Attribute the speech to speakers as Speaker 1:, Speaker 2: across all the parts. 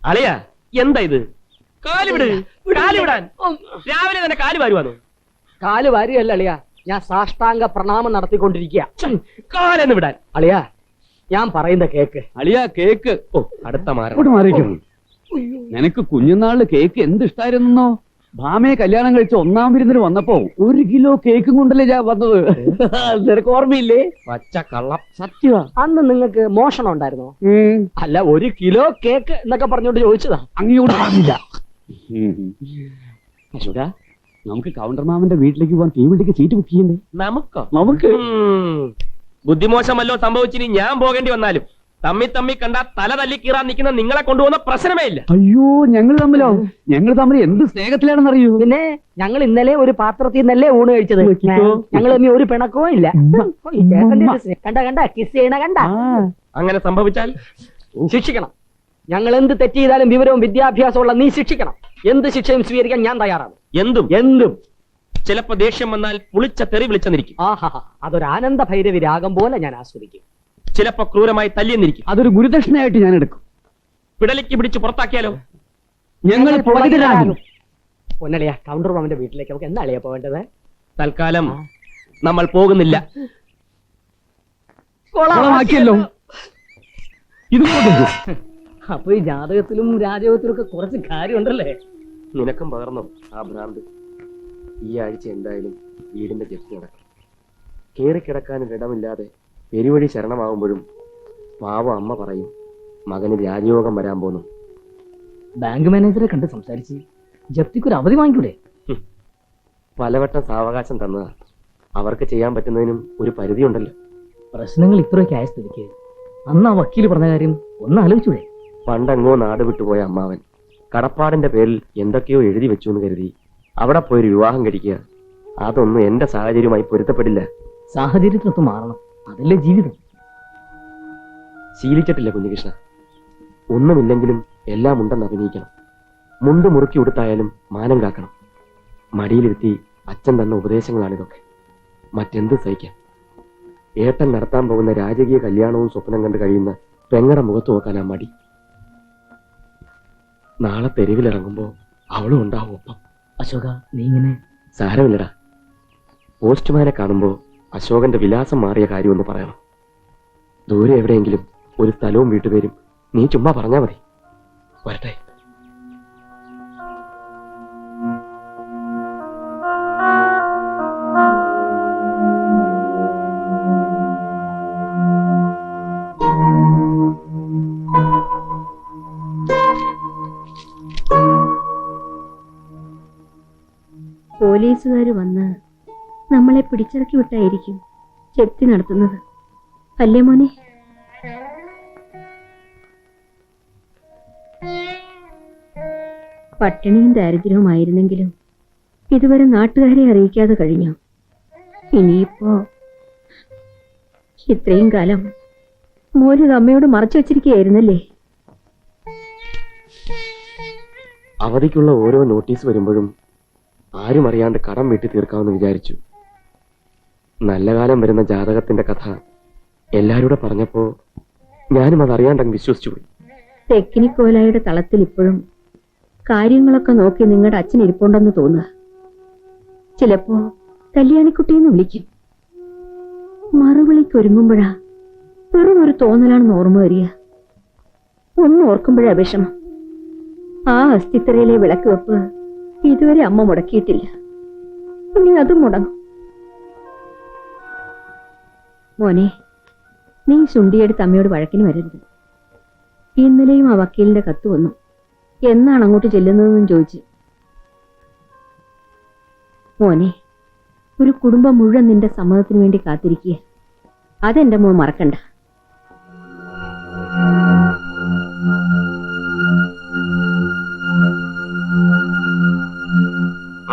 Speaker 1: അളിയ എന്താ ഇത്? കാലുവിട്, കാലുവിടാൻ രാവിലെ തന്നെ കാല് വാരുവാന്നു.
Speaker 2: കാല് വാരിയല്ല അളിയ, ഞാൻ സാഷ്ടാംഗ പ്രണാമം നടത്തിക്കൊണ്ടിരിക്കുക.
Speaker 1: കാലെന്ന് വിടാൻ.
Speaker 2: അളിയ ഞാൻ പറയുന്ന കേക്ക്.
Speaker 3: അളിയ കേക്ക്.
Speaker 1: ഓ അടുത്ത
Speaker 3: മാറിക്കും. നിനക്ക് കുഞ്ഞുനാളില് കേക്ക് എന്ത് ഇഷ്ടായിരുന്നോ? ഭാമയെ കല്യാണം കഴിച്ച 1ാം വിരുന്നിന് വന്നപ്പോ 1 കിലോ കേക്കും കൊണ്ടല്ലേ ഞാൻ വന്നത്. നിനക്ക് ഓർമ്മയില്ലേ?
Speaker 1: പച്ച കള്ളം.
Speaker 3: സത്യമാ.
Speaker 2: അന്ന് നിങ്ങൾക്ക് മോഷണം ഉണ്ടായിരുന്നോ? അല്ല, 1 കിലോ കേക്ക് എന്നൊക്കെ പറഞ്ഞോണ്ട് ചോദിച്ചതാ.
Speaker 3: അങ്ങോട്ട് പറഞ്ഞില്ല. അശോക, നമുക്ക് കൗണ്ടർ മാമന്റെ വീട്ടിലേക്ക് പോവാൻ തീവണ്ടിക്ക് സീറ്റ് ബുക്ക് ചെയ്യണ്ടേ? നമുക്ക്
Speaker 1: ബുദ്ധിമോശമല്ലോ സംഭവിച്ചിനി ഞാൻ പോകേണ്ടി വന്നാലും തമ്മി കണ്ടാ തല തല്ലി കീറാൻ നിൽക്കുന്ന നിങ്ങളെ കൊണ്ടുപോകുന്ന പ്രശ്നമേ ഇല്ല.
Speaker 3: അയ്യോ, ഞങ്ങൾ തമ്മിൽ എന്ത് സ്നേഹത്തിലാണെന്നറിയൂ.
Speaker 2: പിന്നെ ഞങ്ങൾ ഇന്നലെ ഒരു പാത്രത്തിൽ നിന്നല്ലേ ഊണ് കഴിച്ചത്. ഞങ്ങൾ തമ്മിൽ ഒരു പിണക്കവും ഇല്ല. കണ്ട കിസ് ചെയ്യണ കണ്ട.
Speaker 1: അങ്ങനെ സംഭവിച്ചാൽ
Speaker 2: ശിക്ഷിക്കണം. ഞങ്ങൾ എന്ത് തെറ്റ് ചെയ്താലും വിവരവും വിദ്യാഭ്യാസമുള്ള നീ ശിക്ഷിക്കണം. എന്ത് ശിക്ഷയും സ്വീകരിക്കാൻ ഞാൻ തയ്യാറാണ്.
Speaker 1: എന്തും ചിലപ്പോ ദേഷ്യം വന്നാൽ പുളിച്ച തെറി വിളിച്ചെന്നിരിക്കും.
Speaker 2: ആഹാ, അതൊരു ആനന്ദ ഭൈരവി രാഗം പോലെ ഞാൻ ആസ്വദിക്കും.
Speaker 1: ചിലപ്പോ ക്രൂരമായി തല്ലിയെന്നിരിക്കും.
Speaker 3: അതൊരു ഗുരുദക്ഷിണയായിട്ട് ഞാൻ എടുക്കും.
Speaker 1: പിടലിക്ക് പിടിച്ച് പുറത്താക്കിയാലോ?
Speaker 3: ഞങ്ങൾ
Speaker 2: പൊന്നളിയ, കൗണ്ടർ മാമന്റെ വീട്ടിലേക്ക് നമുക്ക് എന്താ അളിയാ പോവേണ്ടത്?
Speaker 1: തൽക്കാലം നമ്മൾ പോകുന്നില്ല.
Speaker 2: അപ്പൊ ഈ ജാതകത്തിലും രാജകത്തിലും ഒക്കെ കുറച്ച് കാര്യമുണ്ടല്ലേ?
Speaker 1: നിനക്കും പകർന്നോ ആ ഭ്രാന്ത്? ഈ ആഴ്ച എന്തായാലും വീടിന്റെ ജപ്തി നടക്കണം. കേറിക്കിടക്കാനൊരിടമില്ലാതെ പെരുവഴി ശരണമാകുമ്പോഴും പാവ അമ്മ പറയും മകന് രാജയോഗം വരാൻ പോന്നു.
Speaker 2: ബാങ്ക് മാനേജറെ കണ്ട് സംസാരിച്ച് ജപ്തിക്കൊരു അവധി വാങ്ങിക്കൂടെ?
Speaker 1: പലവട്ടം സാവകാശം തന്നതാ. അവർക്ക് ചെയ്യാൻ പറ്റുന്നതിനും ഒരു പരിധി ഉണ്ടല്ലോ.
Speaker 2: പ്രശ്നങ്ങൾ ഇത്രയൊക്കെ ആയ സ്ഥിതിക്ക് അന്ന് ആ വക്കീല് പറഞ്ഞ കാര്യം ഒന്ന് ആലോചിച്ചൂടെ?
Speaker 1: പണ്ടെങ്ങോ നാട് വിട്ടുപോയ അമ്മാവൻ കടപ്പാടിന്റെ പേരിൽ എന്തൊക്കെയോ എഴുതി വെച്ചു എന്ന് കരുതി അവിടെ പോയൊരു വിവാഹം കഴിക്കുക, അതൊന്നും എന്റെ സാഹചര്യവുമായി പൊരുത്തപ്പെടില്ല.
Speaker 2: സാഹചര്യത്തിനൊത്ത് മാറണം, അതല്ലേ ജീവിതം.
Speaker 1: ശീലിച്ചിട്ടില്ല കുഞ്ഞികൃഷ്ണ. ഒന്നുമില്ലെങ്കിലും എല്ലാം ഉണ്ടെന്ന് അഭിനയിക്കണം. മുണ്ട് മുറുക്കി ഉടുത്തായാലും മാനം കാക്കണം. മടിയിലിരുത്തി അച്ഛൻ തന്ന ഉപദേശങ്ങളാണിതൊക്കെ. മറ്റെന്ത് സഹിക്കാം? ഏട്ടൻ നടത്താൻ പോകുന്ന രാജകീയ കല്യാണവും സ്വപ്നം കണ്ട് കഴിയുന്ന പെങ്ങടെ മുഖത്ത് നോക്കാൻ ആ മടി. നാളെ തെരുവിലിറങ്ങുമ്പോ അവളും ഉണ്ടാവും ഒപ്പം.
Speaker 2: അശോക, നീ ഇങ്ങനെ.
Speaker 1: സാരമില്ലടാ. പോസ്റ്റ്മാനെ കാണുമ്പോ അശോകന്റെ വിലാസം മാറിയ കാര്യമൊന്ന് പറയണം. ദൂരെ എവിടെയെങ്കിലും ഒരു സ്ഥലവും വീട്ടുപേരും നീ ചുമ്മാ പറഞ്ഞാ മതി. വരട്ടെ.
Speaker 4: പോലീസുകാർ വന്ന് നമ്മളെ പിടിച്ചിറക്കി വിട്ടായിരിക്കും ജപ്തി നടത്തുന്നത്, അല്ലേ മോനെ? പട്ടിണിയും ദാരിദ്ര്യവുമായിരുന്നെങ്കിലും ഇതുവരെ നാട്ടുകാരെ അറിയിക്കാതെ കഴിഞ്ഞു. ഇനിയിപ്പോ ഇത്രയും കാലം മോന് അമ്മയോട് മറച്ചു വച്ചിരിക്കുകയായിരുന്നല്ലേ?
Speaker 1: അവധിക്കുള്ള ഓരോ നോട്ടീസ് വരുമ്പോഴും ആരും അറിയാണ്ട് കടം വീട്ടി തീർക്കാമെന്ന് വിചാരിച്ചു. നല്ല കാലം വരുന്ന ജാതകത്തിന്റെ കഥ എല്ലാവരോടും പറഞ്ഞപ്പോ ഞാനും അതറിയാണ്ടങ്ങ് വിശ്വസിച്ചു പോയി.
Speaker 4: തെക്കിനിക്കോലായുടെ തളത്തിൽ ഇപ്പോഴും കാര്യങ്ങളൊക്കെ നോക്കി നിങ്ങളുടെ അച്ഛൻ ഇരിപ്പുണ്ടെന്ന് തോന്നുക. ചിലപ്പോ കല്യാണിക്കുട്ടിയെന്ന് വിളിക്കും. മറുവിളിക്കൊരുങ്ങുമ്പോഴാ വെറും ഒരു തോന്നലാണെന്ന് ഓർമ്മ വരിക. ഒന്നും ഓർക്കുമ്പോഴാ വിഷമം. ആ അസ്ഥിത്തറയിലെ വിളക്ക് വെപ്പ് ഇതുവരെ അമ്മ മുടക്കിയിട്ടില്ല. ഇനി അതും മുടങ്ങും. മോനെ, നീ ശുണ്ടിയെടുത്ത് അമ്മയോട് വഴക്കിന് വരരുത്. ഇന്നലെയും ആ വക്കീലിന്റെ കത്ത് വന്നു. എന്നാണ് അങ്ങോട്ട് ചെല്ലുന്നതെന്നും ചോദിച്ചു. മോനെ, ഒരു കുടുംബം മുഴുവൻ നിന്റെ സമ്മതത്തിന് വേണ്ടി കാത്തിരിക്കുക. അതെന്റെ മോൻ മറക്കണ്ട.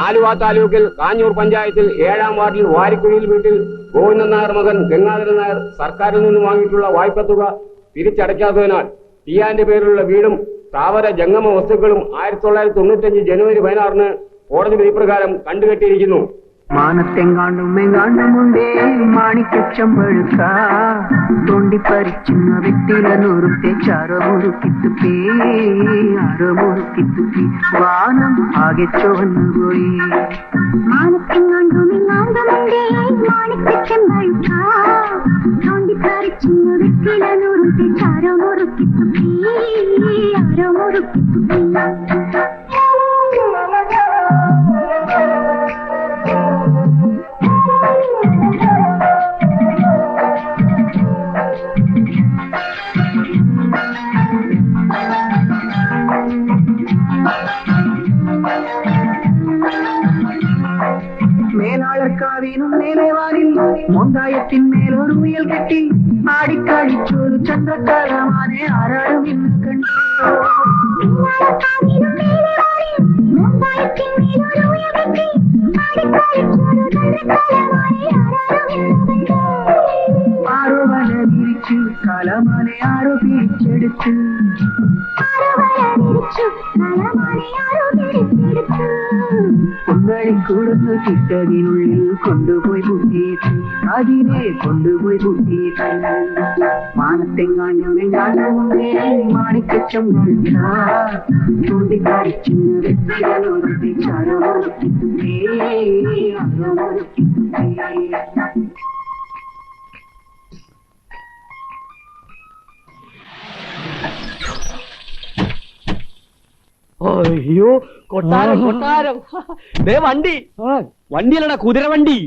Speaker 5: ആലുവ താലൂക്കിൽ കാഞ്ഞൂർ പഞ്ചായത്തിൽ 7ാം വാർഡിൽ വാരിക്കുഴിയിൽ വീട്ടിൽ ഗോവിന്ദൻ നായർ മകൻ ഗംഗാധരൻ നായർ സർക്കാരിൽ നിന്ന് വാങ്ങിയിട്ടുള്ള വായ്പ തുക തിരിച്ചടയ്ക്കാത്തതിനാൽ ടിയാന്റെ പേരിലുള്ള വീടും സ്ഥാവര ജംഗമ വസ്തുക്കളും 1995 ജനുവരി 16 കോടതി വിധി പ്രകാരം കണ്ടുകെട്ടിയിരിക്കുന്നു.
Speaker 6: മാനത്തെങ്ങാണ്ടും എങ്ങാണ്ടുമുണ്ടേ മാണിക്കച്ചമ്പഴുക്ക തൊണ്ടിപ്പറിച്ചുന്ന വെറ്റില നൂറുത്തെ ചാരമുറുക്കിത്തുപ്പി അരമുറുക്കിത്തുപ്പി വാനം ആകെ ചുവന്നുപോയി.
Speaker 7: മാനത്തെങ്ങാണ്ടും എങ്ങാണ്ടുമുണ്ടേ മാണിക്കച്ചമ്പഴുക്ക തൊണ്ടിപ്പറിച്ചുന്ന വെറ്റില നൂറുത്തെ ചാരമുറുക്കിത്തുപ്പി അരമുറുക്കിത്തുപ്പി.
Speaker 6: മേലാളർക്കാവിനും മേലേവാനിൽ മൊന്തായത്തിൻ മേലൊരു മുയൽ കെട്ടി ആടിക്കാടിച്ചൊരു ചന്ദ്രക്കലമാനെ ആരാടും ഇന്ന് കണ്ടു. ആരോ വല വിരിച്ചു കലമാനെ ആരോ പിടിച്ചെടുത്ത് കൊണ്ടടിക്കൂടുന്നു കിട്ടതിനുള്ളിൽ കൊണ്ടുപോയി പൂട്ടിയിട്ട് അതിനെ കൊണ്ടുപോയി പൂട്ടിയിട്ട് മാനത്തെങ്ങാണ്ടും എങ്ങാണ്ടുമുണ്ടേ മാണിക്കച്ചം ചൂണ്ടിക്കാടിച്ചു വ്യക്തികളോടത്തെ ചാരമൊരുക്കിത്തുമ്പേ അരമൊരുക്കിത്തുമ്പേ.
Speaker 2: അയ്യോ കൊട്ടാരം കൊട്ടാരം ദേ വണ്ടി.
Speaker 3: വണ്ടിയല്ലടാ കുതിര വണ്ടി.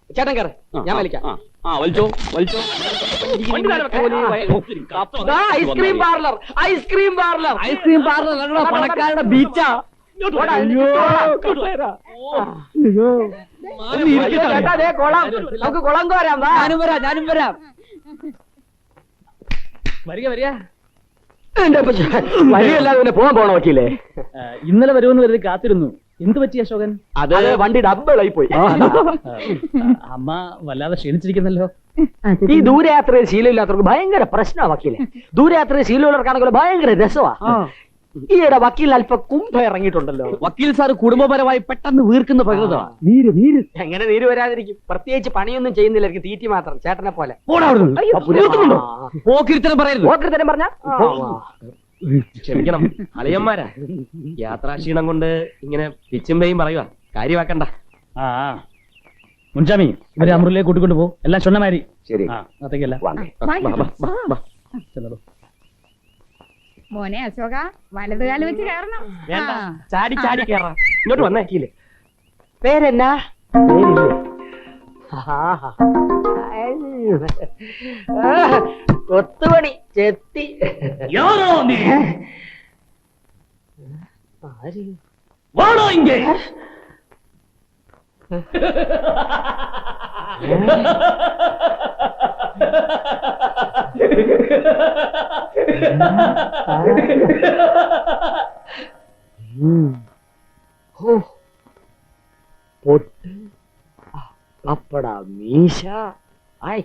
Speaker 2: ചേട്ടൻ കയറി, ഞാൻ വലിക്കാം.
Speaker 3: വലിച്ചോ വലിച്ചോ.
Speaker 2: Ice cream parlour ice cream parlour
Speaker 3: ice cream parlour പണക്കാരുടെ ബീച്ചാ.
Speaker 2: നമുക്ക് കുളം കോരാം.
Speaker 3: ഞാനും വരാം. വരിക
Speaker 2: വഴിയല്ലാതെ പിന്നെ പോകാൻ പോണ വക്കീലേ.
Speaker 3: ഇന്നലെ വരുമെന്ന് കരുതി കാത്തിരുന്നു. എന്ത് പറ്റി അശോകൻ?
Speaker 2: അത് വണ്ടി ഡബിളായി പോയി.
Speaker 3: അമ്മ വല്ലാതെ ക്ഷീണിച്ചിരിക്കുന്നല്ലോ.
Speaker 2: ഈ ദൂരയാത്രയിൽ ശീലമില്ലാത്തവർക്ക് ഭയങ്കര പ്രശ്നമാണ് വക്കീലെ. ദൂരയാത്രയിൽ ശീലമുള്ളവർക്കാണെങ്കിൽ ഭയങ്കര രസമാ. ഈയിടെ വക്കീൽ അല്പം കുംഭ ഇറങ്ങിയിട്ടുണ്ടല്ലോ.
Speaker 3: വക്കീൽ സാറ് കുടുംബപരമായി പെട്ടെന്ന് വീർക്കുന്ന പ്രകൃതമാണ്. നീര്
Speaker 2: എങ്ങനെ നീര് വരാതിരിക്കും? പ്രത്യേകിച്ച് പണിയൊന്നും ചെയ്യുന്നില്ലായിരിക്കും, തീറ്റി മാത്രം, ചേട്ടനെ പോലെ.
Speaker 3: പോക്കിരിത്തരം പറയരുത്.
Speaker 2: ഓക്കൃത്തരം പറഞ്ഞ
Speaker 1: ക്ഷമിക്കണം അളിയന്മാരാ, യാത്രാക്ഷീണം കൊണ്ട് ഇങ്ങനെ പിച്ചുമ്പയും പറയുക, കാര്യമാക്കണ്ട.
Speaker 3: മുൻചാമി ഇവരെ അമൃതയിലേക്ക് കൂട്ടിക്കൊണ്ട് പോ. എല്ലാം ചൊന്നമാരി.
Speaker 1: ശരി.
Speaker 3: അത്തേക്കല്ല
Speaker 7: മോനെ അശോക, വലതുകാലം വെച്ച് കയറണം.
Speaker 1: വേണ്ട, ചാടി ചാടി കേറാ. ഇങ്ങോട്ട് വന്നേക്കില്ലേ.
Speaker 2: പേരെന്നാ? കൊത്തുപണി ചെത്തി.
Speaker 3: വാടോ ഇങ്ങേ.
Speaker 2: പൊട്ട് അപ്പടാ മീശ. ആയ്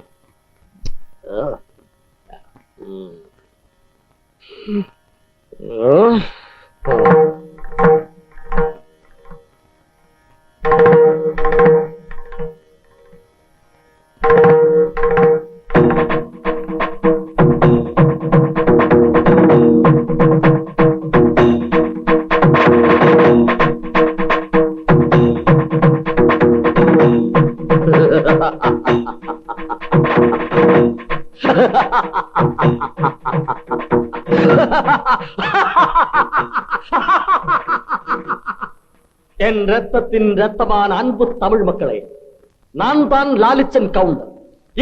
Speaker 1: என் ரத்தத்தின் ரத்தமான அன்பு தமிழ் மக்களே, நான் தான் லாலிச்சன் கவுண்டர்.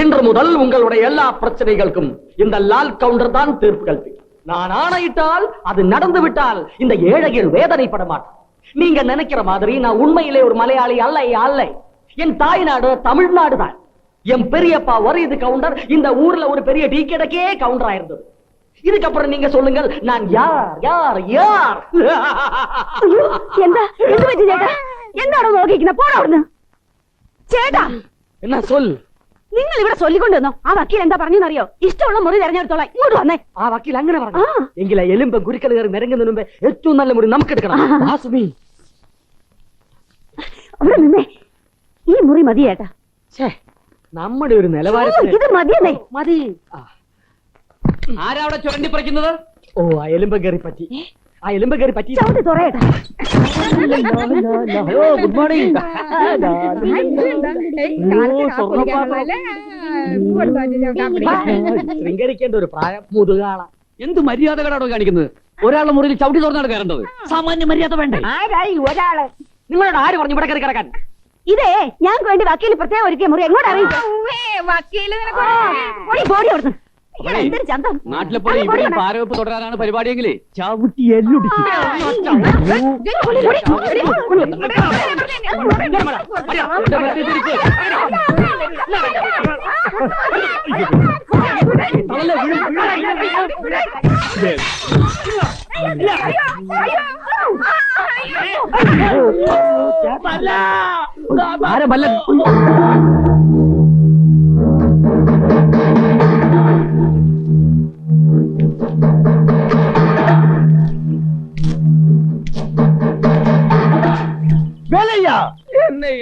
Speaker 1: இன்று முதல் உங்களுடைய எல்லா பிரச்சனைகளுக்கும் இந்த லால் கவுண்டர் தான் தீர்ப்பு கல்வி. நான் ஆணையிட்டால் அது நடந்து விட்டால் இந்த ஏழைகள் வேதனைப்பட மாட்டார். நீங்க நினைக்கிற மாதிரி நான் உண்மையிலே ஒரு மலையாளி அல்ல. என் தாய்நாடு தமிழ்நாடு தான். என் பெரியப்பா வரிது கவுண்டர் இந்த ஊர்ல ஒரு பெரிய டீ கடைக்கே கவுண்டரா இருந்தது. இதுக்கப்புறம் நீங்க சொல்லுங்கள், நான் யார்?
Speaker 4: എന്താ ചേട്ടാ? എന്താണോ നോക്കിക്കുന്ന? പോടാ അവിടുന്ന്. ചേട്ടാ
Speaker 1: என்ன சொல்?
Speaker 4: നിങ്ങൾ ഇവിടെ ചൊല്ലിക്കൊണ്ടുവന്നോ? ആ വക്കീൽ എന്താ പറഞ്ഞെന്നറിയോ? ഇഷ്ടമുള്ള മുറി തെരഞ്ഞെടുത്തോളാം. ഇങ്ങോട്ട് വന്നേ.
Speaker 1: ആ വക്കീൽ അങ്ങനെ പറഞ്ഞു. എങ്കിലെ എലുമ്പ് ഗുരുക്കൾ കയറി നിരങ്ങുന്നതിന് മുമ്പ് ഏറ്റവും നല്ല മുറി നമുക്ക് എടുക്കണം.
Speaker 4: അവിടെ നിന്നേ. ഈ മുറി മതി ചേട്ടാ.
Speaker 2: ഛേ, നമ്മുടെ ഒരു
Speaker 4: ഓ,
Speaker 2: നിലവാരത്തിന്
Speaker 4: ഇത് മതിയെന്നേ.
Speaker 2: മതി. ആ.
Speaker 3: ആരാ അവിടെ ചുരണ്ടി പറിക്കുന്നത്?
Speaker 2: ഓ, ആ എലുമ്പ് കയറി പറ്റി. ആ എലുമ്പ് കയറി പറ്റി.
Speaker 4: ചവിട്ടി തുറയേട്ടാ.
Speaker 2: Hello, good morning. ശൃംഗരിക്കേണ്ട ഒരു പ്രായം, മുതുകാള.
Speaker 3: എന്ത് മര്യാദകളാണോ കാണിക്കുന്നത്? ഒരാളുടെ മുറിയിൽ ചവിട്ടി തുറന്നാണ് കയറേണ്ടത്. സാമാന്യ മര്യാദ വേണ്ടേ?
Speaker 2: ആരായി ഒരാള്? നിങ്ങളോട് ആര് പറഞ്ഞു ഇവിടെ കയറി കിടക്കാൻ?
Speaker 4: ഇതേ ഞങ്ങൾക്ക് വേണ്ടി വക്കീൽ പ്രത്യേകം ഒരുക്കിയ മുറി എങ്ങോട്ട് അറിയിച്ചു? ബോഡി അവിടുന്ന്. ഇയാൾ എന്തൊരു ചന്തം.
Speaker 3: നാട്ടിലെപ്പോഴും ഇവിടെ പാരവെപ്പ് തുടരാനാണ് പരിപാടിയെങ്കിലേ ചവിട്ടി എല്ലൊടിച്ചു.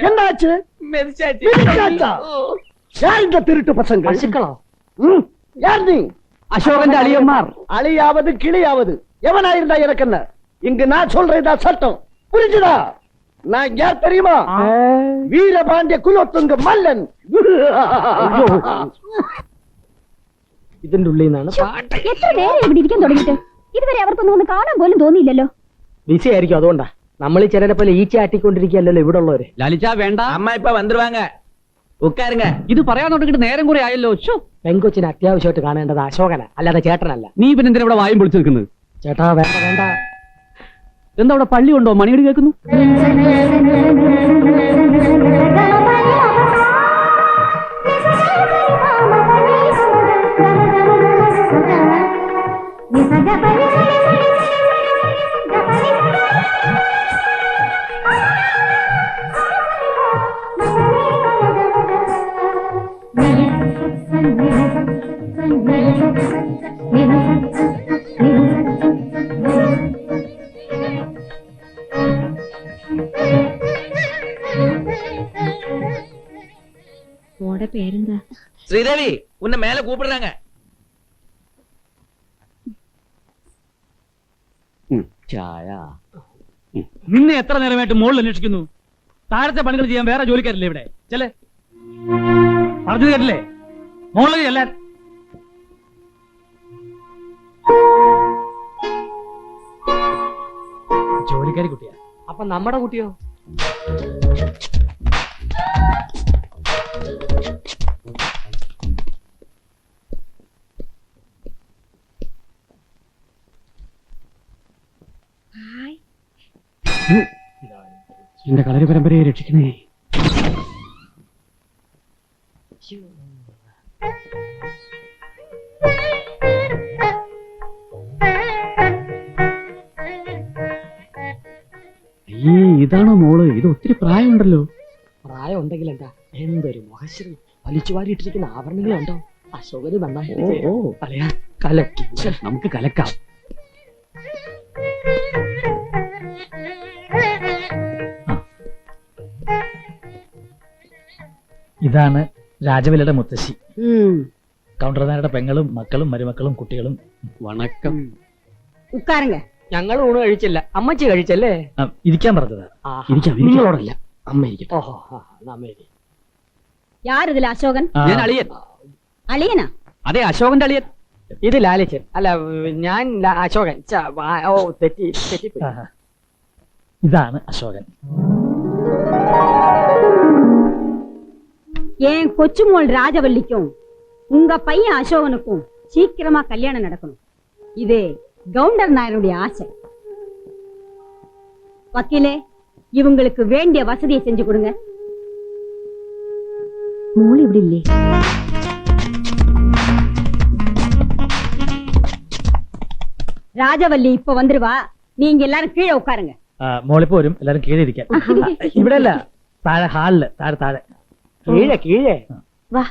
Speaker 2: என்னாச்சு? யார் இந்த திருட்டு பசங்க? பசுக்களா? யார் நீ?
Speaker 3: அசோகன் அழியம்மார்.
Speaker 2: அழியாவது கிளியாவது எவனாயிருந்தா எனக்கு என்ன? இங்கு நான் சொல்றதா சட்டம், புரிஞ்சுதா? நான் யார் தெரியுமா? வீரபாண்டிய குலோத்துங்க மல்லன். ഇതിന്റെ ഉള്ളിൽ നിന്നാണ് പാട്ട്.
Speaker 4: എത്ര നേരം ഇവിടെ ഇരിക്കാൻ തുടങ്ങിയിട്ട് ഇതുവരെ അവർക്കൊന്നും ഒന്ന് കാണാൻ പോലും തോന്നിയില്ലല്ലോ.
Speaker 2: ബിസി ആയിരിക്കും, അതുകൊണ്ടാ. നമ്മൾ ചിലരെ പോലെ ഈച്ച ആട്ടിക്കൊണ്ടിരിക്കുകയല്ലോ ഇവിടെ ഉള്ളവര്.
Speaker 3: ലാലിച്ച വേണ്ട.
Speaker 8: அம்மா இப்ப வந்துருவாங்க, உட்காருங்க.
Speaker 3: ഇത് പറയാൻ തുടങ്ങിയിട്ട് നേരം കുറെ ആയല്ലോ.
Speaker 2: പെങ്കൊച്ചിന് അത്യാവശ്യമായിട്ട് കാണേണ്ടത് അശോകന, അല്ലാതെ ചേട്ടനല്ല.
Speaker 3: നീ പിന്നെ എന്തിനാ ഇവിടെ വായും പൊളിച്ചു നിൽക്കുന്നത്?
Speaker 2: ചേട്ടാ വേണ്ട വേണ്ട.
Speaker 3: എന്താ അവിടെ പള്ളി ഉണ്ടോ? മണിയടി കേൾക്കുന്നു.
Speaker 4: മോടെ പേരെന്താ?
Speaker 8: ஸ்ரீதேவி, உன்னை மேல கூப்பிடுறாங்க.
Speaker 3: ചായ. നിന്നെ എത്ര നേരമായിട്ട് മുകളിൽ അന്വേഷിക്കുന്നു? താഴത്തെ പണികൾ ചെയ്യാൻ വേറെ ജോലിക്കാരില്ലേ ഇവിടെ? ചെല്ലേ, പറഞ്ഞു കേട്ടില്ലേ? മുകളിൽ ചെല്ലാൻ. ജോലിക്കാരി കുട്ടിയാ.
Speaker 2: അപ്പൊ നമ്മുടെ കുട്ടിയോ?
Speaker 3: എന്റെ കളരി പരമ്പരയെ രക്ഷിക്കണേ. ഇതാണോ മോള്? ഇത് ഒത്തിരി പ്രായമുണ്ടല്ലോ.
Speaker 2: പ്രായം ഉണ്ടെങ്കിൽ എന്താ, എന്തൊരു മുഖശ്രീ. വലിച്ചു വാരിയിട്ടിരിക്കുന്ന ആഭരണങ്ങളുണ്ടോ? അശോകന് നന്നായിട്ട് പറയാ കലക്കി.
Speaker 3: നമുക്ക് കലക്കാം.
Speaker 9: ഇതാണ് രാജവിലയുടെ മുത്തശ്ശി. കൗണ്ടർനാരുടെ പെങ്ങളും മക്കളും മരുമക്കളും കുട്ടികളും.
Speaker 3: വണക്കം.
Speaker 4: ഉക്കാരങ്ക.
Speaker 2: ഞങ്ങൾ ഊണ് കഴിച്ചില്ല, അമ്മച്ചി കഴിച്ചല്ലേ?
Speaker 9: ഇരിക്കാൻ പറഞ്ഞതാ.
Speaker 2: നിങ്ങളോടല്ല,
Speaker 1: അമ്മ ഇരിക്കട്ടെ.
Speaker 2: ഓഹോ, അമ്മ ഇരി.
Speaker 4: യാർ ഇതിൽ അശോകൻ?
Speaker 3: ഞാൻ അളിയൻ.
Speaker 4: അളിയനാ?
Speaker 3: അതെ, അശോകന്റെ അളിയൻ.
Speaker 2: ഇത് ലാലിച്ചൻ. അല്ല, ഞാൻ അശോകൻ. ഓ, തെറ്റിപ്പോയി.
Speaker 9: ഇതാണ് അശോകൻ.
Speaker 4: என் கொச்சுமோள் ராஜவல்லிக்கும் உங்க பையன் அசோகனுக்கும் சீக்கிரமா கல்யாணம் நடக்கணும். இது கவுண்டர் நாயருடைய ஆசை. வக்கீலே, இவங்களுக்கு வேண்டிய வசதியை செஞ்சு கொடுங்க. മോൾ ഇവിടെ ഇല്ലേ? രാജവല്ലി ഇപ്പൊ வந்துருவா. நீங்க எல்லாரும் கீழே உட்காருங்க.
Speaker 9: മോളിപ്പോ വരും, എല്ലാരും കീഴെ ഇരിക്കാൻ. ഇവിടെ അല്ല, താഴെ ഹാളില്. താഴെ താഴെ
Speaker 2: കീഴെ കീഴെ
Speaker 4: വാ.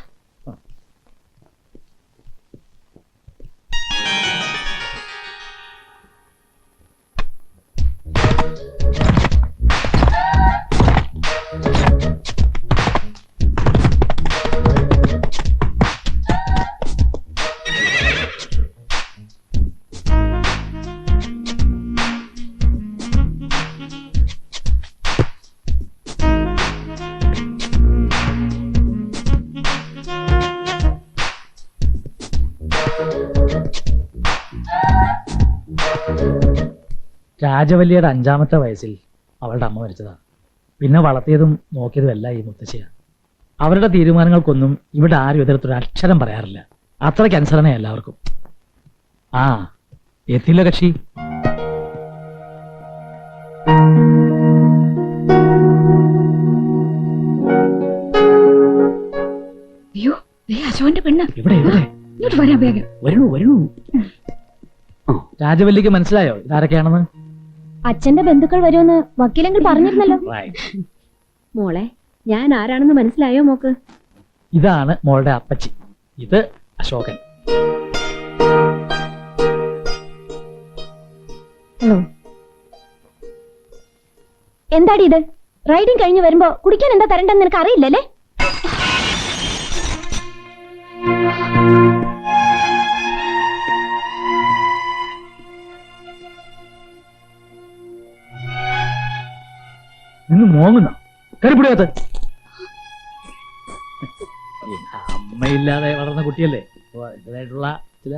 Speaker 9: രാജവല്ലിയുടെ 5ാമത്തെ വയസ്സിൽ അവളുടെ അമ്മ മരിച്ചതാ. പിന്നെ വളർത്തിയതും നോക്കിയതും എല്ലാം ഈ മുത്തശ്ശിയാ. അവരുടെ തീരുമാനങ്ങൾക്കൊന്നും ഇവിടെ ആരും എതിർത്തൊരു അക്ഷരം പറയാറില്ല. അത്രയ്ക്ക് അനുസരണ എല്ലാവർക്കും. ആ എത്തില്ല കക്ഷി.
Speaker 4: അയ്യോ അശോകന്റെ പെണ്ണ്
Speaker 9: ഇവിടെ ഇവിടെ
Speaker 4: ഇങ്ങോട്ട് വരാൻ വേഗം.
Speaker 9: വരണു വരണു. രാജവല്ലിക്ക് മനസ്സിലായോ ഇതാരൊക്കെയാണെന്ന്?
Speaker 4: അച്ഛന്റെ ബന്ധുക്കൾ വരുമെന്ന് വക്കീലങ്ങൾ പറഞ്ഞിരുന്നല്ലോ. മോളെ ഞാൻ ആരാണെന്ന് മനസ്സിലായോ മോക്ക്?
Speaker 9: ഇതാണ് മോളുടെ അപ്പച്ചി. ഇത് അശോകൻ.
Speaker 4: ഹലോ. എന്താടി ഇത്? റൈഡിങ് കഴിഞ്ഞ് വരുമ്പോ കുടിക്കാൻ എന്താ തരണ്ടെന്ന് നിനക്ക് അറിയില്ലല്ലേ?
Speaker 9: നിന്ന് മോങ്ങുന്ന കരിപ്പിടിയാത്ത അമ്മയില്ലാതെ വളർന്ന കുട്ടിയല്ലേ. അപ്പൊ അതിൻ്റെതായിട്ടുള്ള ചില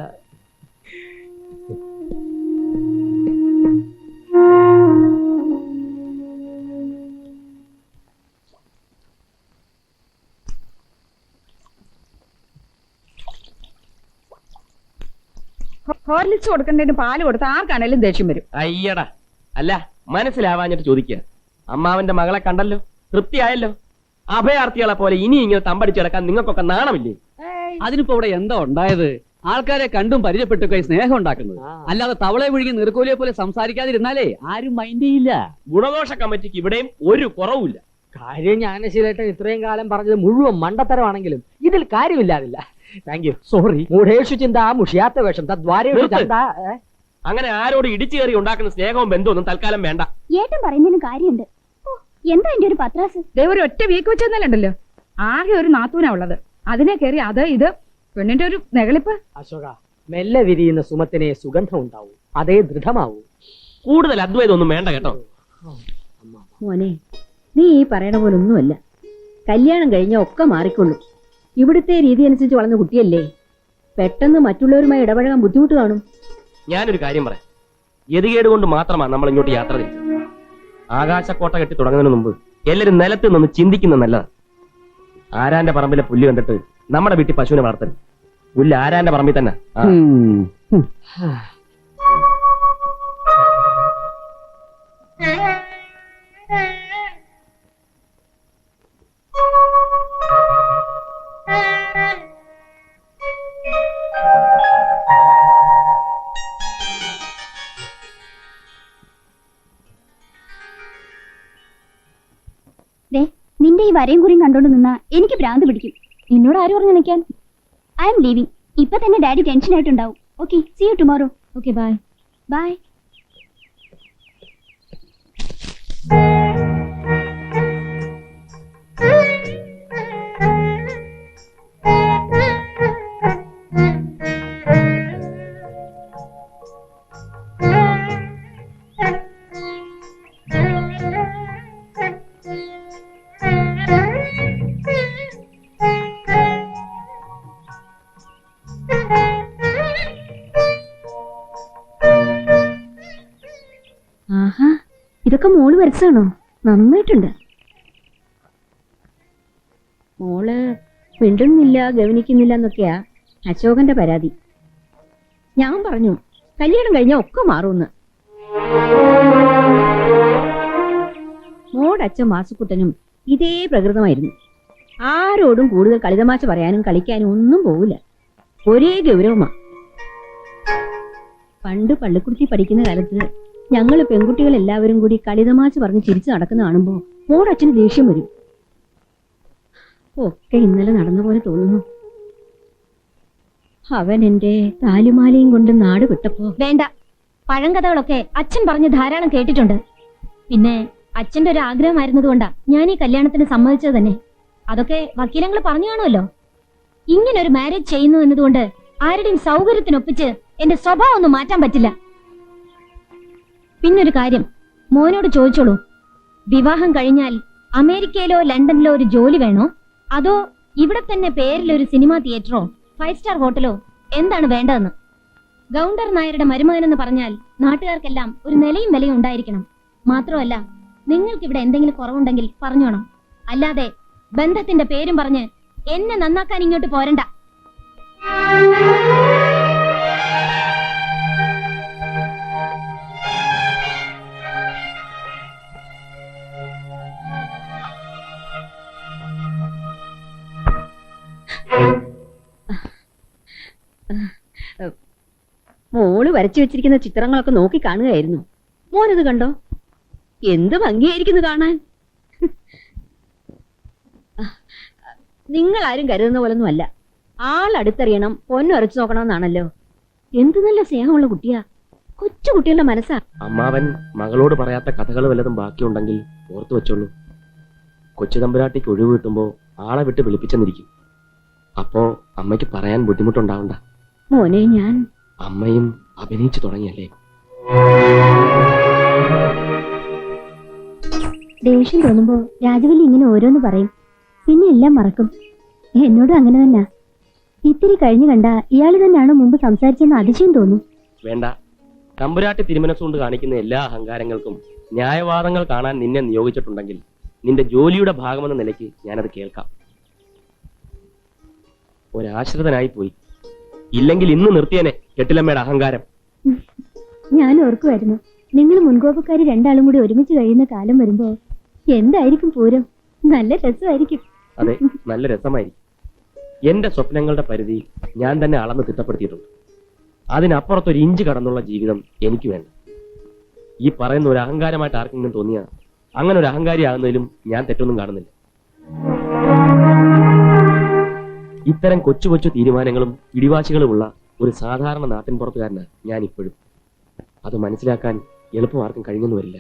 Speaker 7: ഹോർലിക്സ് കൊടുക്കേണ്ടതിന് പാല് കൊടുത്ത് ആർക്കാണേലും ദേഷ്യം വരും.
Speaker 1: അയ്യടാ, അല്ല മനസ്സിലാവാഞ്ഞിട്ട് ചോദിക്കുക. അമ്മാവന്റെ മകളെ കണ്ടല്ലോ, തൃപ്തിയായല്ലോ. അഭയാർത്ഥികളെ പോലെ ഇനി ഇങ്ങനെ തമ്പടിച്ചു കിടക്കാൻ നിങ്ങൾക്കൊക്കെ നാണമില്ലേ?
Speaker 3: അതിനിപ്പോ ഇവിടെ എന്താ ഉണ്ടായത്? ആൾക്കാരെ കണ്ടും പരിചയപ്പെട്ടൊക്കെ സ്നേഹം ഉണ്ടാക്കുന്നത്. അല്ലാതെ തവളെ വിഴുങ്ങി നീർക്കോലിയെ പോലെ സംസാരിക്കാതിരുന്നാലേ ആരും മൈൻഡ് ചെയ്യില്ല.
Speaker 1: ഗുണദോഷ കമ്മിറ്റിക്ക് ഇവിടെയും ഒരു കുറവുമില്ല.
Speaker 10: കാര്യം ജ്ഞാനശീലേട്ടൻ ഇത്രയും കാലം പറഞ്ഞത് മുഴുവൻ മണ്ടത്തരമാണെങ്കിലും ഇതിൽ കാര്യമില്ലാതില്ല. Thank you.
Speaker 9: സോറി.
Speaker 10: മൂഢേഷു ചിന്ത മുഷിയാത്ത വേഷം തദ്വാരേഷു ചന്ത.
Speaker 1: അങ്ങനെ ആരോട് ഇടിച്ചു കയറി ഉണ്ടാക്കുന്ന സ്നേഹവും ബന്ധമൊന്നും തൽക്കാലം വേണ്ട.
Speaker 4: ഏട്ടൻ പറയുന്നതിന് കാര്യമുണ്ട്. എന്താ എന്റെ ഒരു പത്രാസ്?
Speaker 7: ഒരു ഒറ്റ വീക്ക് വെച്ചെന്നല്ലുണ്ടല്ലോ. ആകെ ഒരു നാത്തൂനാ ഉള്ളത്. അതിനെ കയറി അത് ഇത് പെണ്ണിന്റെ ഒരു നെകളിപ്പ്.
Speaker 10: അശോക, മെല്ലെ വിരിയുന്ന സുമത്തിനെ സുഗന്ധം ഉണ്ടാവൂ, അതേ ദൃഢമാവൂ.
Speaker 1: കൂടുതൽ അദ്വൈതം ഒന്നും വേണ്ട കേട്ടോ.
Speaker 4: മോനെ, നീ ഈ പറയണ പോലെ ഒന്നുമല്ല. കല്യാണം കഴിഞ്ഞാൽ ഒക്കെ മാറിക്കൊള്ളും. ഇവിടുത്തെ രീതി അനുസരിച്ച് വളർന്ന കുട്ടിയല്ലേ. പെട്ടെന്ന് മറ്റുള്ളവരുമായി ഇടപഴകാൻ ബുദ്ധിമുട്ട് കാണും.
Speaker 1: ഞാനൊരു കാര്യം പറയാം. ഗതികേട് കൊണ്ട് മാത്രമാണ് നമ്മൾ ഇങ്ങോട്ട് യാത്ര തിരിച്ചത്. ആകാശക്കോട്ട കെട്ടി തുടങ്ങുന്നതിന് മുമ്പ് എല്ലാവരും നിലത്ത് നിന്ന് ചിന്തിക്കുന്നത് നല്ലതാണ്. ആരാന്റെ പറമ്പിലെ പുല്ല് കണ്ടിട്ട് നമ്മുടെ വീട്ടിൽ പശുവിനെ വളർത്തരുത്. പുല്ല് ആരാന്റെ പറമ്പിൽ തന്നെ.
Speaker 4: നിന്റെ ഈ വരയും കുറിയും കണ്ടോണ്ട് നിന്നാ എനിക്ക് ഭ്രാന്ത് പിടിക്കും. എന്നോട് ആരും പറഞ്ഞു നിൽക്കാൻ? I'm leaving. ഇപ്പൊ തന്നെ ഡാഡി ടെൻഷൻ ആയിട്ടുണ്ടാവും. Okay, see you tomorrow. Okay, bye. Bye. ആഹാ, ഇതൊക്കെ മോള് വരച്ചാണോ? നന്നായിട്ടുണ്ട്. മോള് മിണ്ടുന്നില്ല, ഗവനിക്കുന്നില്ല എന്നൊക്കെയാ അശോകന്റെ പരാതി. ഞാൻ പറഞ്ഞു കല്യാണം കഴിഞ്ഞാൽ ഒക്കെ മാറുമെന്ന്. മോടെ അച്ഛൻ വാസുക്കുട്ടനും ഇതേ പ്രകൃതമായിരുന്നു. ആരോടും കൂടുതൽ കളിതമാശ പറയാനും കളിക്കാനും ഒന്നും പോവില്ല. ഒരേ ഗൗരവമാ. പണ്ട് പള്ളിക്കുടുത്തി പഠിക്കുന്ന കാലത്ത് ഞങ്ങള് പെൺകുട്ടികൾ എല്ലാവരും കൂടി കളിതമാശ പറഞ്ഞ് ചിരിച്ചു നടക്കുന്ന കാണുമ്പോ മോടച്ഛന് ദേഷ്യം വരും. ഒക്കെ ഇന്നലെ നടന്ന പോലെ തോന്നുന്നു. അവൻ എന്റെ താലിമാലയും കൊണ്ട് നാട് വിട്ടപ്പോ. വേണ്ട, പഴങ്കഥകളൊക്കെ അച്ഛൻ പറഞ്ഞ് ധാരാളം കേട്ടിട്ടുണ്ട്. പിന്നെ അച്ഛന്റെ ഒരു ആഗ്രഹമായിരുന്നതുകൊണ്ടാ ഞാൻ ഈ കല്യാണത്തിന് സമ്മതിച്ചത് തന്നെ. അതൊക്കെ വക്കീലങ്ങൾ പറഞ്ഞു കാണുമല്ലോ. ഇങ്ങനെ ഒരു മാരേജ് ചെയ്യുന്നു എന്നതുകൊണ്ട് ആരുടെയും സൗകര്യത്തിനൊപ്പിച്ച് എന്റെ സ്വഭാവം ഒന്നും മാറ്റാൻ പറ്റില്ല. പിന്നൊരു കാര്യം, മോനോട് ചോദിച്ചോളൂ. വിവാഹം കഴിഞ്ഞാൽ അമേരിക്കയിലോ ലണ്ടനിലോ ഒരു ജോലി വേണോ, അതോ ഇവിടെ തന്നെ പേരിലൊരു സിനിമാ തിയേറ്ററോ 5 സ്റ്റാർ ഹോട്ടലോ എന്താണ് വേണ്ടതെന്ന്? ഗൗണ്ടർ നായരുടെ മരുമകനെന്ന് പറഞ്ഞാൽ നാട്ടുകാർക്കെല്ലാം ഒരു നിലയും വിലയും ഉണ്ടായിരിക്കണം. മാത്രമല്ല, നിങ്ങൾക്ക് ഇവിടെ എന്തെങ്കിലും കുറവുണ്ടെങ്കിൽ പറഞ്ഞോണം. അല്ലാതെ ബന്ധത്തിന്റെ പേരും പറഞ്ഞ് എന്നെ നന്നാക്കാൻ ഇങ്ങോട്ട് പോരണ്ട. മോള് വരച്ചു വെച്ചിരിക്കുന്ന ചിത്രങ്ങളൊക്കെ നോക്കി കാണുകയായിരുന്നു. മോനത് കണ്ടോ? എന്ത് ഭംഗിയായിരിക്കുന്നു കാണാൻ. നിങ്ങൾ ആരും കരുതുന്ന പോലൊന്നും അല്ല. ആളടുത്തറിയണം, പൊന്നുറച്ചു നോക്കണമെന്നാണല്ലോ. എന്ത് നല്ല സ്നേഹമുള്ള കുട്ടിയാ. കൊച്ചു കുട്ടികളുടെ മനസ്സാ.
Speaker 1: അമ്മാവൻ മകളോട് പറയാത്ത കഥകൾ വല്ലതും ബാക്കിയുണ്ടെങ്കിൽ ഓർത്തു വെച്ചോളൂ. കൊച്ചു തമ്പുരാട്ടിക്ക് ഒഴിവ് കിട്ടുമ്പോ ആളെ വിട്ട് വിളിപ്പിച്ചെന്നിരിക്കും. അപ്പോ അമ്മയ്ക്ക് പറയാൻ ബുദ്ധിമുട്ടുണ്ടാവണ്ട.
Speaker 4: മോനെ, ഞാൻ
Speaker 1: അമ്മയും അഭിനയിച്ചു തുടങ്ങിയല്ലേ.
Speaker 4: ദേഷ്യം തോന്നുമ്പോ രാജവല്ലി ഇങ്ങനെ ഓരോന്ന് പറയും, പിന്നെ എല്ലാം മറക്കും. എന്നോടും അങ്ങനെ തന്നെ. ഇത്തിരി കഴിഞ്ഞു കണ്ട ഇയാള് തന്നെയാണ് മുമ്പ് സംസാരിച്ചെന്ന് അതിശയം തോന്നും.
Speaker 1: വേണ്ട, തമ്പുരാട്ടി തിരുമനസ്സുകൊണ്ട് കാണിക്കുന്ന എല്ലാ അഹങ്കാരങ്ങൾക്കും ന്യായവാദങ്ങൾ കാണാൻ നിന്നെ നിയോഗിച്ചിട്ടുണ്ടെങ്കിൽ നിന്റെ ജോലിയുടെ ഭാഗമെന്ന നിലയ്ക്ക് ഞാനത് കേൾക്കാം. ഒരാശ്രിതനായി പോയി. ഇല്ലെങ്കിൽ ഇന്ന് നിർത്തിയനെ കെട്ടിലമ്മയുടെ അഹങ്കാരം.
Speaker 4: ഞാൻ ഓർക്കുമായിരുന്നു, നിങ്ങൾ മുൻകോപക്കാരി രണ്ടാളും കൂടി ഒരുമിച്ച് കഴിയുന്ന കാലം വരുമ്പോ എന്തായിരിക്കും പൂരം. നല്ല രസമായിരിക്കും.
Speaker 1: അതെ, നല്ല രസമായിരിക്കും. എന്റെ സ്വപ്നങ്ങളുടെ പരിധി ഞാൻ തന്നെ അളന്ന് തിട്ടപ്പെടുത്തിയിട്ടുണ്ട്. അതിനപ്പുറത്തൊരു ഇഞ്ച് കടന്നുള്ള ജീവിതം എനിക്ക് വേണ്ട. ഈ പറയുന്ന ഒരു അഹങ്കാരമായിട്ട് ആർക്കെങ്കിലും തോന്നിയാ അങ്ങനെ ഒരു അഹങ്കാരിയാകുന്നതിലും ഞാൻ തെറ്റൊന്നും കാണുന്നില്ല. ഇത്തരം കൊച്ചു കൊച്ചു തീരുമാനങ്ങളും പിടിവാശികളുമുള്ള ഒരു സാധാരണ നാട്ടിൻ പുറത്തുകാരനാണ് ഞാൻ ഇപ്പോഴും. അത് മനസ്സിലാക്കാൻ എളുപ്പം ആർക്കും കഴിഞ്ഞെന്ന് വരില്ല.